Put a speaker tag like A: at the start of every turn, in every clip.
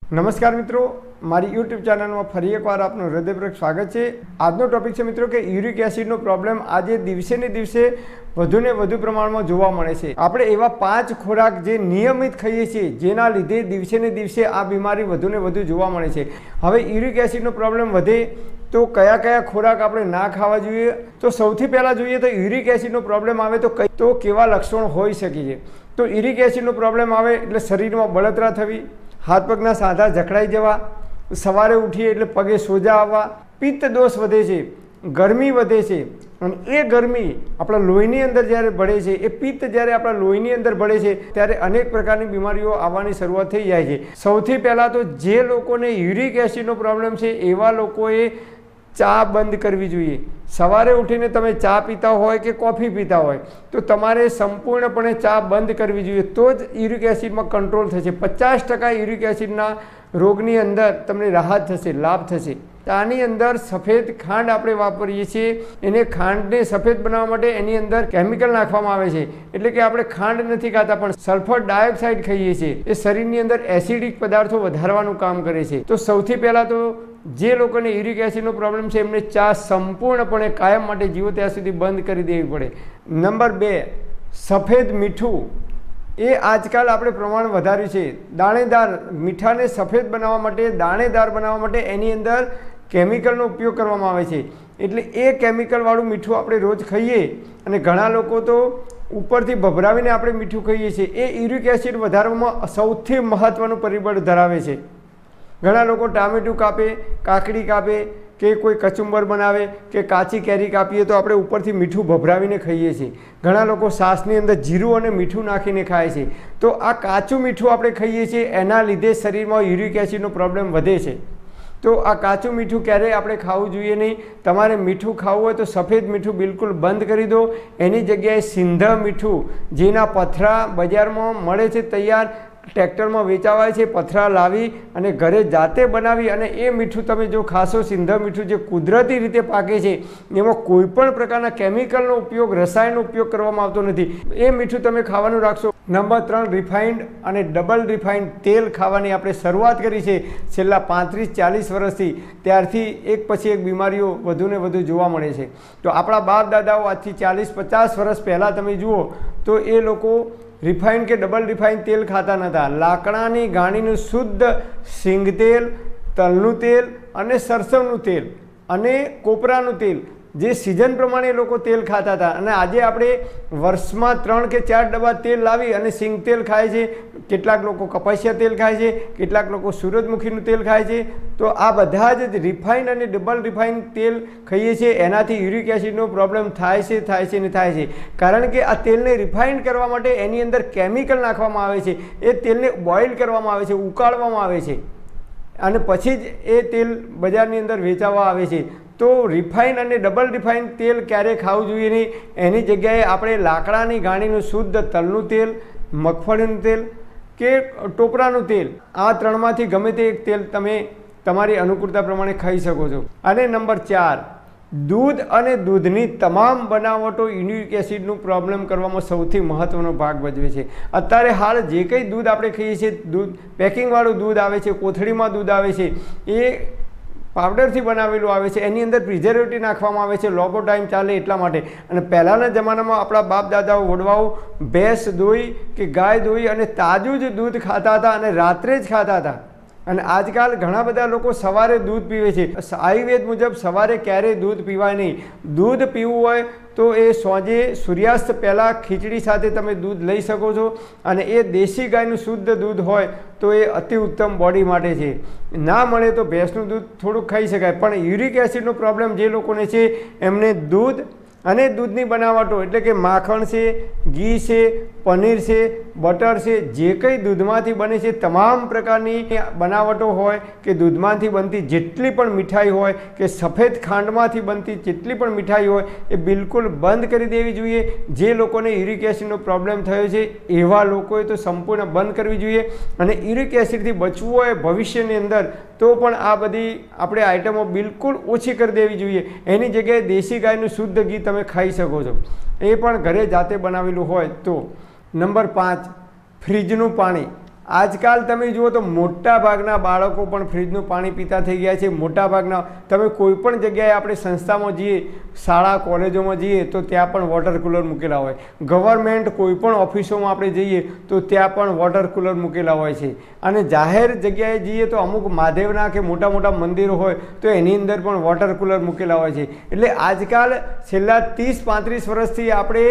A: નમસ્કાર મિત્રો, મારી યુટ્યુબ ચેનલમાં ફરી એકવાર આપનું હૃદયપૂર્વક સ્વાગત છે। આજનો ટોપિક છે મિત્રો કે યુરિક એસિડનો પ્રોબ્લેમ આજે દિવસે ને દિવસે વધુને વધુ પ્રમાણમાં જોવા મળે છે। આપણે એવા 5 ખોરાક જે નિયમિત ખાઈએ છીએ જેના લીધે દિવસે ને દિવસે આ બીમારી વધુને વધુ જોવા મળે છે। હવે યુરિક એસિડનો પ્રોબ્લેમ વધે તો કયા કયા ખોરાક આપણે ના ખાવા જોઈએ? તો સૌથી પહેલાં જોઈએ તો યુરિક એસિડનો પ્રોબ્લેમ આવે તો કેવા લક્ષણો હોઈ શકે છે? તો યુરિક એસિડનો પ્રોબ્લેમ આવે એટલે શરીરમાં બળતરા થવી, હાથ પગના સાંધા જકડાઈ જવા, સવારે ઉઠીએ એટલે પગે સોજા આવવા, પિત્ત દોષ વધે છે, ગરમી વધે છે અને એ ગરમી આપણા લોહીની અંદર જ્યારે ભળે છે, એ પિત્ત જ્યારે આપણા લોહીની અંદર ભળે છે ત્યારે અનેક પ્રકારની બીમારીઓ આવવાની શરૂઆત થઈ જાય છે। સૌથી પહેલાં તો જે લોકોને યુરિક એસિડનો પ્રોબ્લેમ છે એવા લોકોએ ચા બંધ કરવી જોઈએ। સવારે ઉઠીને તમે ચા પીતા હોય કે કોફી પીતા હોય તો તમારે સંપૂર્ણપણે ચા બંધ કરવી જોઈએ, તો જ યુરિક એસિડમાં કંટ્રોલ થશે। 50% યુરિક એસિડના રોગની અંદર તમને રાહત થશે, લાભ થશે। આની અંદર સફેદ ખાંડ આપણે વાપરીએ છીએ, એને ખાંડને સફેદ બનાવવા માટે એની અંદર કેમિકલ નાખવામાં આવે છે, એટલે કે આપણે ખાંડ નથી ખાતા પણ સલ્ફર ડાયોક્સાઇડ ખાઈએ છીએ। એ શરીરની અંદર એસિડિક પદાર્થો વધારવાનું કામ કરે છે। તો સૌથી પહેલાં તો જે લોકોને યુરિક એસિડનો પ્રોબ્લેમ છે એમને ચા સંપૂર્ણપણે કાયમ માટે જીવો ત્યાં સુધી બંધ કરી દેવી પડે। નંબર 2, સફેદ મીઠું એ આજકાલ આપણે પ્રમાણ વધાર્યું છે। દાણેદાર મીઠાને સફેદ બનાવવા માટે, દાણેદાર બનાવવા માટે એની અંદર કેમિકલનો ઉપયોગ કરવામાં આવે છે, એટલે એ કેમિકલવાળું મીઠું આપણે રોજ ખાઈએ અને ઘણા લોકો તો ઉપરથી ભભરાવીને આપણે મીઠું ખાઈએ છીએ, એ યુરિક એસિડ વધારવામાં સૌથી મહત્ત્વનું પરિબળ ધરાવે છે। ઘણા લોકો ટામેટું કાપે, કાકડી કાપે કે કોઈ કચુંબર બનાવે કે કાચી કેરી કાપીએ તો આપણે ઉપરથી મીઠું ભભરાવીને ખાઈએ છીએ। ઘણા લોકો છાશની અંદર જીરું અને મીઠું નાખીને ખાય છે। તો આ કાચું મીઠું આપણે ખાઈએ છીએ, એના લીધે શરીરમાં યુરિક એસિડનો પ્રોબ્લેમ વધે છે। તો આ કાચું મીઠું ક્યારેય આપણે ખાવું જોઈએ નહીં। તમારે મીઠું ખાવું હોય તો સફેદ મીઠું બિલકુલ બંધ કરી દો, એની જગ્યાએ સિંધ મીઠું, જેના પથરા બજારમાં મળે છે તૈયાર, ટ્રેક્ટરમાં વેચાવાય છે, પથરા લાવી અને ઘરે જાતે બનાવી અને એ મીઠું તમે જો ખાશો, સિંધ મીઠું જે કુદરતી રીતે પાકે છે, એમાં કોઈ પણ પ્રકારના કેમિકલનો ઉપયોગ, રસાયણનો ઉપયોગ કરવામાં આવતો નથી, એ મીઠું તમે ખાવાનું રાખશો। નંબર 3, રિફાઇન્ડ અને ડબલ રિફાઇન્ડ તેલ ખાવાની આપણે શરૂઆત કરી છે છેલ્લા 35-40 વર્ષથી, ત્યારથી એક પછી એક બીમારીઓ વધુને વધુ જોવા મળે છે। તો આપણા બાપ દાદાઓ આજથી 40-50 વર્ષ પહેલાં તમે જુઓ તો એ લોકો રિફાઇન્ડ કે ડબલ રિફાઇન્ડ તેલ ખાતા નહોતા। લાકડાની ગાણીનું શુદ્ધ સિંગ તેલ, તલનું તેલ અને સરસવનું તેલ અને કોપરાનું તેલ, જે સિઝન પ્રમાણે લોકો તેલ ખાતા હતા। અને આજે આપણે વર્ષમાં 3 કે 4 ડબ્બા તેલ લાવી અને સિંગ તેલ ખાય છે, કેટલાક લોકો કપાસિયા તેલ ખાય છે, કેટલાક લોકો સૂરજમુખીનું તેલ ખાય છે। તો આ બધા જ રિફાઇન્ડ અને ડબલ રિફાઇન્ડ તેલ ખાઈએ છીએ, એનાથી યુરિક એસિડનો પ્રોબ્લેમ થાય છે ને થાય છે। કારણ કે આ તેલને રિફાઇન્ડ કરવા માટે એની અંદર કેમિકલ નાખવામાં આવે છે, એ તેલને બોઇલ કરવામાં આવે છે, ઉકાળવામાં આવે છે અને પછી જ એ તેલ બજારની અંદર વેચાવા આવે છે। તો રિફાઇન અને ડબલ રિફાઇન તેલ ક્યારેય ખાવું જોઈએ નહીં, એની જગ્યાએ આપણે લાકડાની ગાણીનું શુદ્ધ તલનું તેલ, મગફળીનું તેલ કે ટોપરાનું તેલ, આ 3માંથી ગમે તે એક તેલ તમે તમારી અનુકૂળતા પ્રમાણે ખાઈ શકો છો। અને નંબર 4, દૂધ અને દૂધની તમામ બનાવટો યુરિક એસિડનું પ્રોબ્લેમ કરવામાં સૌથી મહત્ત્વનો ભાગ ભજવે છે। અત્યારે હાલ જે કંઈ દૂધ આપણે ખાઈએ છીએ, દૂધ પેકિંગવાળું દૂધ આવે છે, કોથળીમાં દૂધ આવે છે, એ પાવડરથી બનાવેલું આવે છે, એની અંદર પ્રિઝર્વેટિવ નાખવામાં આવે છે, લાંબો ટાઈમ ચાલે એટલા માટે। અને પહેલાંના જમાનામાં આપણા બાપ દાદાઓ, વડવાઓ ભેંસ દોઈ કે ગાય દોઈ અને તાજું જ દૂધ ખાતા હતા અને રાત્રે જ ખાતા હતા। અને આજકાલ ઘણા બધા લોકો સવારે દૂધ પીવે છે। આયુર્વેદ મુજબ સવારે ક્યારેય દૂધ પીવાય નહીં। દૂધ પીવું હોય તો એ સાંજે સૂર્યાસ્ત પહેલાં ખીચડી સાથે તમે દૂધ લઈ શકો છો, અને એ દેશી ગાયનું શુદ્ધ દૂધ હોય તો એ અતિ ઉત્તમ બોડી માટે છે। ના મળે તો ભેંસનું દૂધ થોડુંક ખાઈ શકાય, પણ યુરિક એસિડનો પ્રોબ્લેમ જે લોકોને છે એમને દૂધ અને દૂધની બનાવટો એટલે કે માખણ છે, ઘી છે, પનીર છે, બટર છે, જે કંઈ દૂધમાંથી બને છે તમામ પ્રકારની બનાવટો હોય કે દૂધમાંથી બનતી જેટલી પણ મીઠાઈ હોય કે સફેદ ખાંડમાંથી બનતી જેટલી પણ મીઠાઈ હોય એ બિલકુલ બંધ કરી દેવી જોઈએ। જે લોકોને યુરિક એસિડનો પ્રોબ્લેમ થયો છે એવા લોકોએ તો સંપૂર્ણ બંધ કરવી જોઈએ। અને યુરિક એસિડથી બચવું હોય ભવિષ્યની અંદર તો પણ આ બધી આપણે આઇટમો બિલકુલ ઓછી કરી દેવી જોઈએ। એની જગ્યાએ દેશી ગાયનું શુદ્ધ ઘી તમે ખાઈ શકો છો, એ પણ ઘરે જાતે બનાવેલું હોય તો। નંબર 5, ફ્રીજનું પાણી। આજકાલ તમે જુઓ તો મોટા ભાગના બાળકો પણ ફ્રીજનું પાણી પીતા થઈ ગયા છે. મોટા ભાગના તમે કોઈ પણ જગ્યાએ આપણે સંસ્થામાં જઈએ, શાળા કોલેજોમાં જઈએ તો ત્યાં પણ વોટર કુલર મૂકેલા હોય. ગવર્મેન્ટ કોઈ પણ ઓફિસોમાં આપણે જઈએ તો ત્યાં પણ વોટર કુલર મૂકેલા હોય છે. અને જાહેર જગ્યાએ જઈએ તો અમુક મહાદેવના કે મોટા મોટા મંદિરો હોય તો એની અંદર પણ વોટર કુલર મૂકેલા હોય છે. એટલે આજકાલ છેલ્લા 30-35 વર્ષથી આપણે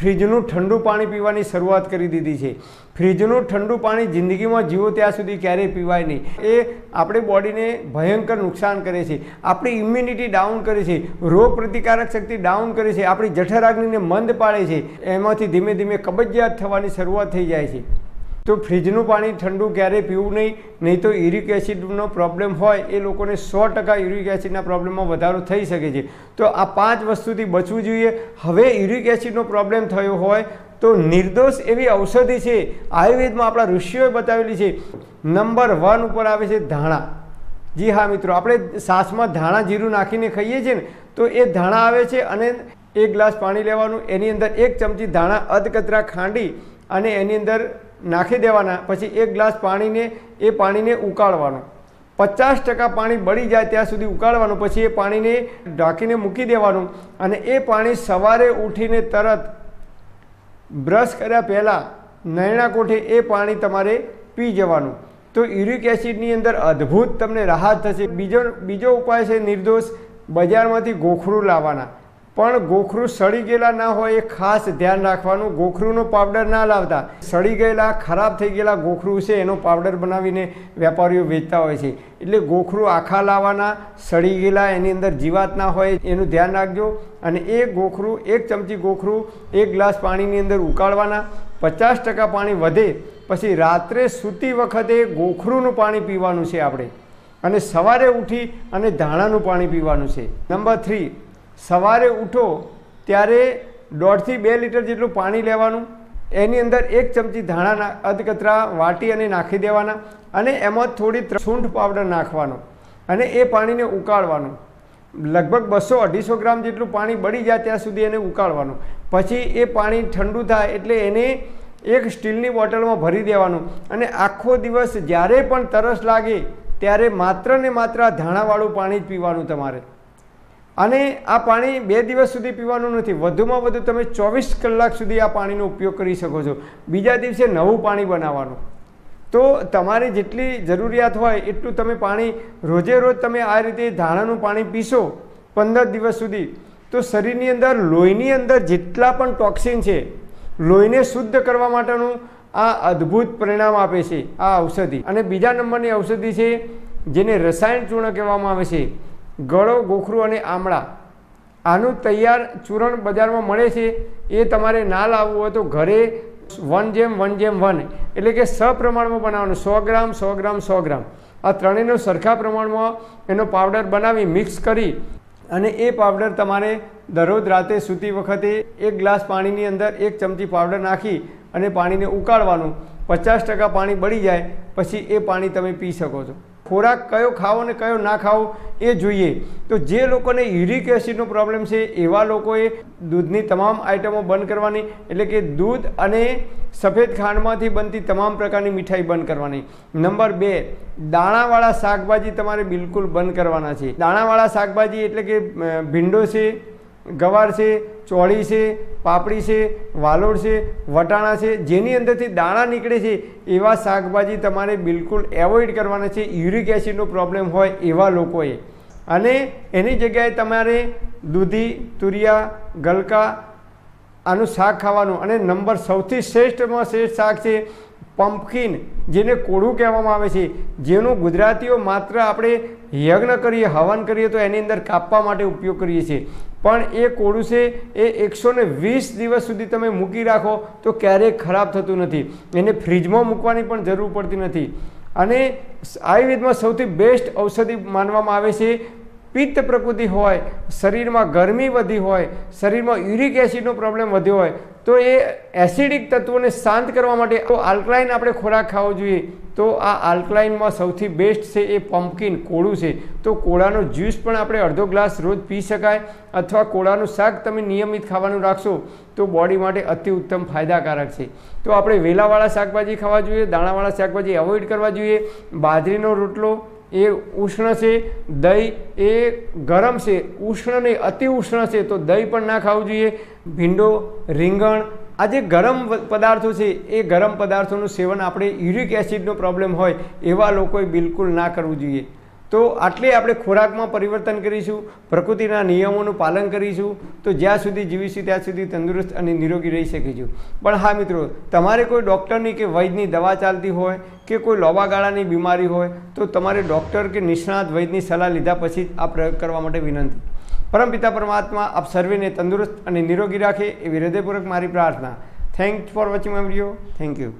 A: ફ્રીજનું ઠંડુ પાણી પીવાની શરૂઆત કરી દીધી છે. ફ્રીજનું ઠંડુ પાણી જિંદગીમાં જીવો ત્યાં સુધી ક્યારેય પીવાય નહીં. એ આપણી બોડીને ભયંકર નુકસાન કરે છે, આપણી ઇમ્યુનિટી ડાઉન કરે છે, રોગ પ્રતિકારક શક્તિ ડાઉન કરે છે, આપણી જઠરાગ્નિને મંદ પાડે છે. એમાંથી ધીમે ધીમે કબજિયાત થવાની શરૂઆત થઈ જાય છે. તો ફ્રીજનું પાણી ઠંડુ ક્યારેય પીવું નહીં તો યુરિક એસિડનો પ્રોબ્લેમ હોય એ લોકોને 100% યુરિક એસિડના પ્રોબ્લેમમાં વધારો થઈ શકે છે. તો આ 5 વસ્તુથી બચવું જોઈએ. હવે યુરિક એસિડનો પ્રોબ્લેમ થયો હોય તો નિર્દોષ એવી ઔષધિ છે, આયુર્વેદમાં આપણા ઋષિઓએ બતાવેલી છે. નંબર 1 ઉપર આવે છે ધાણા. જી હા મિત્રો, આપણે છાશમાં ધાણા જીરું નાખીને ખાઈએ છીએ ને, તો એ ધાણા આવે છે અને 1 ગ્લાસ પાણી લેવાનું, એની અંદર 1 ચમચી ધાણા અધકચરા ખાંડી અને એની અંદર નાખી દેવાના. પછી 1 ગ્લાસ પાણીને ઉકાળવાનું. 50% પાણી બળી જાય ત્યાં સુધી ઉકાળવાનું. પછી એ પાણીને ઢાંકીને મૂકી દેવાનું અને એ પાણી સવારે ઉઠીને તરત બ્રશ કર્યા પહેલાં નયણા કોઠે એ પાણી તમારે પી જવાનું. તો યુરિક એસિડની અંદર અદ્ભુત તમને રાહત થશે. બીજો ઉપાય છે નિર્દોષ, બજારમાંથી ગોખરું લાવવાના. પણ ગોખરું સડી ગયેલા ના હોય એ ખાસ ધ્યાન રાખવાનું. ગોખરુંનો પાવડર ના લાવતા. સડી ગયેલા ખરાબ થઈ ગયેલા ગોખરું છે એનો પાવડર બનાવીને વેપારીઓ વેચતા હોય છે. એટલે ગોખરું આખા લાવવાના, સડી ગયેલા, એની અંદર જીવાત ના હોય એનું ધ્યાન રાખજો. અને એ ગોખરું 1 ચમચી ગોખરું 1 ગ્લાસ પાણીની અંદર ઉકાળવાના. 50% પાણી વધે પછી રાત્રે સૂતી વખતે ગોખરુંનું પાણી પીવાનું છે આપણે. અને સવારે ઉઠી અને ધાણાનું પાણી પીવાનું છે. નંબર 3, સવારે ઉઠો ત્યારે 1.5 થી 2 લીટર જેટલું પાણી લેવાનું. એની અંદર 1 ચમચી ધાણા અધકચરા વાટી અને નાખી દેવાના અને એમાં થોડી સૂંઠ પાવડર નાખવાનો અને એ પાણીને ઉકાળવાનું. લગભગ 200-250 ગ્રામ જેટલું પાણી બળી જાય ત્યાં સુધી એને ઉકાળવાનું. પછી એ પાણી ઠંડુ થાય એટલે એને એક સ્ટીલની બોટલમાં ભરી દેવાનું અને આખો દિવસ જ્યારે પણ તરસ લાગે ત્યારે માત્ર ને માત્ર ધાણાવાળું પાણી જ પીવાનું તમારે. અને આ પાણી 2 દિવસ સુધી પીવાનું નથી, વધુમાં વધુ તમે 24 કલાક સુધી આ પાણીનો ઉપયોગ કરી શકો છો. બીજા દિવસે નવું પાણી બનાવવાનું. તો તમારી જેટલી જરૂરિયાત હોય એટલું તમે પાણી રોજે રોજ તમે આ રીતે ધાણાનું પાણી પીશો 15 દિવસ સુધી, તો શરીરની અંદર લોહીની અંદર જેટલા પણ ટોક્સિન છે, લોહીને શુદ્ધ કરવા માટેનું આ અદ્ભુત પરિણામ આપે છે આ ઔષધિ. અને બીજા નંબરની ઔષધિ છે જેને રસાયણ ચૂર્ણ કહેવામાં આવે છે. ગળો, ગોખરું અને આમળા, આનું તૈયાર ચૂર્ણ બજારમાં મળે છે. એ તમારે ના લાવવું હોય તો ઘરે 1:1:1 એટલે કે સપ્રમાણમાં બનાવવાનું. 100 ગ્રામ 100 ગ્રામ 100 ગ્રામ આ ત્રણેયનો સરખા પ્રમાણમાં એનો પાવડર બનાવી મિક્સ કરી અને એ પાવડર તમારે દરરોજ રાતે સૂતી વખતે 1 ગ્લાસ પાણીની અંદર 1 ચમચી પાવડર નાખી અને પાણીને ઉકાળવાનું. 50% પાણી બળી જાય પછી એ પાણી તમે પી શકો છો. ખોરાક કયો ખાવો ને કયો ના ખાવો એ જોઈએ. તો જે લોકોને યુરિક એસિડનો પ્રોબ્લેમ છે એવા લોકોએ દૂધની તમામ આઇટમો બંધ કરવાની. એટલે કે દૂધ અને સફેદ ખાંડમાંથી બનતી તમામ પ્રકારની મીઠાઈ બંધ કરવાની. નંબર 2, દાણાવાળા શાકભાજી તમારે બિલકુલ બંધ કરવાના છે. દાણાવાળા શાકભાજી એટલે કે ભીંડો છે, ગવાર છે, ચોળી છે, પાપડી છે, વાલોડ છે, વટાણા છે, જેની અંદરથી દાણા નીકળે છે એવા શાકભાજી તમારે બિલકુલ એવોઇડ કરવાના છે યુરિક એસિડનો પ્રોબ્લેમ હોય એવા લોકોએ. અને એની જગ્યાએ તમારે દૂધી, તુરિયા, ગલકા આનું શાક ખાવાનું. અને નંબર સૌથી શ્રેષ્ઠમાં શ્રેષ્ઠ શાક છે પમ્પકિન, જેને કોળું કહેવામાં આવે છે, જેનું ગુજરાતીઓ માત્ર આપણે યજ્ઞ કરીએ, હવન કરીએ તો એની અંદર કાપવા માટે ઉપયોગ કરીએ છીએ. પણ એ કોળું છે એ 120 દિવસ સુધી તમે મૂકી રાખો તો ક્યારેય ખરાબ થતું નથી. એને ફ્રીજમાં મૂકવાની પણ જરૂર પડતી નથી. અને આયુર્વેદમાં સૌથી બેસ્ટ ઔષધિ માનવામાં આવે છે. પિત્ત પ્રકૃતિ હોય, શરીરમાં ગરમી વધી હોય, શરીરમાં યુરિક એસિડનો પ્રોબ્લેમ વધ્યો હોય તો એ એસિડિક તત્વોને શાંત કરવા માટે તો આલ્કલાઇન આપણે ખોરાક ખાવો જોઈએ. તો આ આલ્કલાઇનમાં સૌથી બેસ્ટ છે એ પમ્પકિન, કોળું છે. તો કોળાનો જ્યુસ પણ આપણે અડધો ગ્લાસ રોજ પી શકાય, અથવા કોળાનું શાક તમે નિયમિત ખાવાનું રાખશો તો બોડી માટે અતિ ઉત્તમ ફાયદાકારક છે. તો આપણે વેલાવાળા શાકભાજી ખાવા જોઈએ, દાણાવાળા શાકભાજી અવોઇડ કરવા જોઈએ. બાજરીનો રોટલો એ ઉષ્ણ છે, દહીં એ ગરમ છે, ઉષ્ણ નહીં અતિ ઉષ્ણ છે, તો દહીં પણ ના ખાવું જોઈએ. ભીંડો, રીંગણ, આ જે ગરમ પદાર્થો છે એ ગરમ પદાર્થોનું સેવન આપણે યુરિક એસિડનો પ્રોબ્લેમ હોય એવા લોકોએ બિલકુલ ના કરવું જોઈએ. તો આટલે આપણે ખોરાકમાં પરિવર્તન કરીશું, પ્રકૃતિના નિયમોનું પાલન કરીશું, તો જ્યાં સુધી જીવીશું ત્યાં સુધી તંદુરસ્ત અને નિરોગી રહી શકીશું. પણ હા મિત્રો, તમારે કોઈ ડૉક્ટરની કે વૈદ્યની દવા ચાલતી હોય કે કોઈ લાંબા ગાળાની બીમારી હોય તો તમારે ડૉક્ટર કે નિષ્ણાત વૈદ્યની સલાહ લીધા પછી જ આ પ્રયોગ કરવા માટે વિનંતી. પરમપિતા પરમાત્મા આપ સર્વેને તંદુરસ્ત અને નિરોગી રાખે એવી હૃદયપૂર્વક મારી પ્રાર્થના. Thanks for watching my video. Thank you.